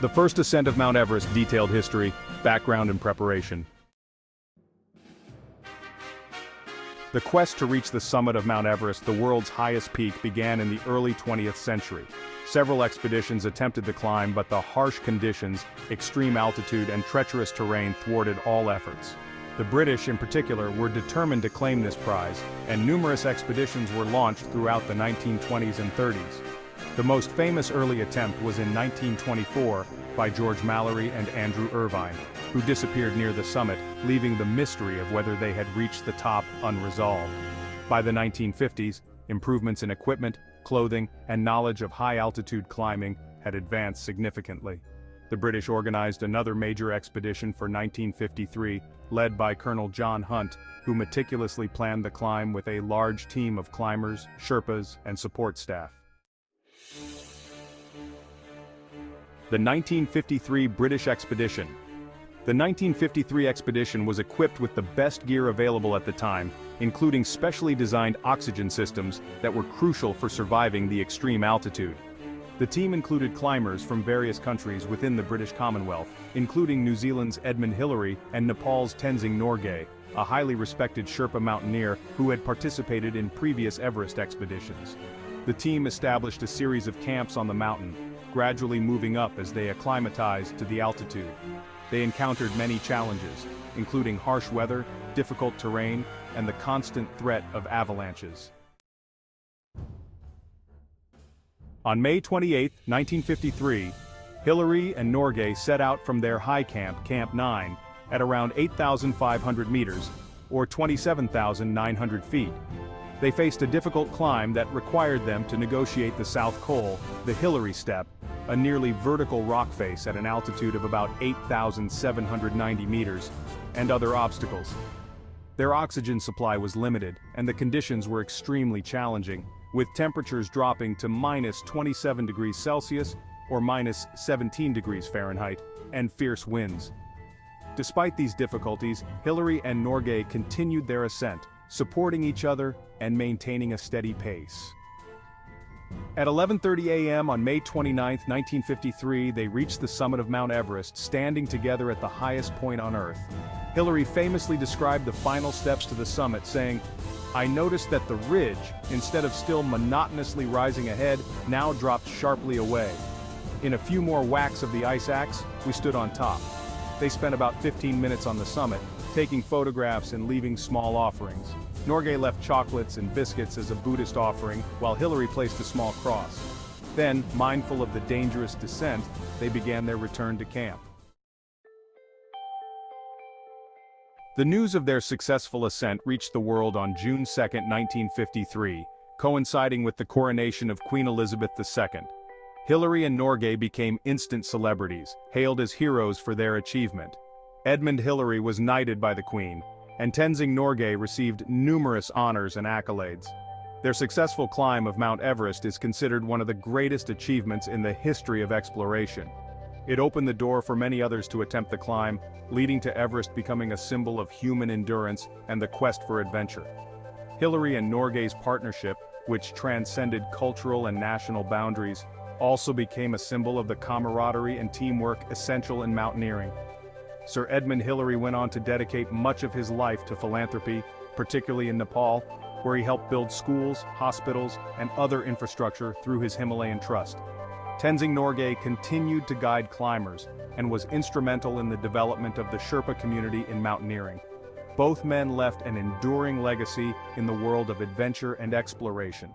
The first ascent of Mount Everest. Detailed history, background and preparation. The quest to reach the summit of Mount Everest, the world's highest peak, began in the early 20th century. Several expeditions attempted the climb, but the harsh conditions, extreme altitude and treacherous terrain thwarted all efforts. The British, in particular, were determined to claim this prize, and numerous expeditions were launched throughout the 1920s and 30s. The most famous early attempt was in 1924 by George Mallory and Andrew Irvine, who disappeared near the summit, leaving the mystery of whether they had reached the top unresolved. By the 1950s, improvements in equipment, clothing, and knowledge of high-altitude climbing had advanced significantly. The British organized another major expedition for 1953, led by Colonel John Hunt, who meticulously planned the climb with a large team of climbers, Sherpas, and support staff. The 1953 British Expedition. The 1953 expedition was equipped with the best gear available at the time, including specially designed oxygen systems that were crucial for surviving the extreme altitude. The team included climbers from various countries within the British Commonwealth, including New Zealand's Edmund Hillary and Nepal's Tenzing Norgay, a highly respected Sherpa mountaineer who had participated in previous Everest expeditions. The team established a series of camps on the mountain, gradually moving up as they acclimatized to the altitude. They encountered many challenges, including harsh weather, difficult terrain, and the constant threat of avalanches. On May 28, 1953, Hillary and Norgay set out from their high camp, Camp 9, at around 8,500 meters, or 27,900 feet. They faced a difficult climb that required them to negotiate the South Col, the Hillary Step, a nearly vertical rock face at an altitude of about 8,790 meters, and other obstacles. Their oxygen supply was limited, and the conditions were extremely challenging, with temperatures dropping to minus 27 degrees Celsius or minus 17 degrees Fahrenheit, and fierce winds. Despite these difficulties, Hillary and Norgay continued their ascent, supporting each other and maintaining a steady pace. At 11:30 a.m. on May 29, 1953, they reached the summit of Mount Everest, standing together at the highest point on Earth. Hillary famously described the final steps to the summit, saying, "I noticed that the ridge, instead of still monotonously rising ahead, now dropped sharply away. In a few more whacks of the ice axe, we stood on top." They spent about 15 minutes on the summit, taking photographs and leaving small offerings. Norgay left chocolates and biscuits as a Buddhist offering, while Hillary placed a small cross. Then, mindful of the dangerous descent, they began their return to camp. The news of their successful ascent reached the world on June 2, 1953, coinciding with the coronation of Queen Elizabeth II. Hillary and Norgay became instant celebrities, hailed as heroes for their achievement. Edmund Hillary was knighted by the Queen, and Tenzing Norgay received numerous honors and accolades. Their successful climb of Mount Everest is considered one of the greatest achievements in the history of exploration. It opened the door for many others to attempt the climb, leading to Everest becoming a symbol of human endurance and the quest for adventure. Hillary and Norgay's partnership, which transcended cultural and national boundaries, also became a symbol of the camaraderie and teamwork essential in mountaineering. Sir Edmund Hillary went on to dedicate much of his life to philanthropy, particularly in Nepal, where he helped build schools, hospitals, and other infrastructure through his Himalayan Trust. Tenzing Norgay continued to guide climbers, and was instrumental in the development of the Sherpa community in mountaineering. Both men left an enduring legacy in the world of adventure and exploration.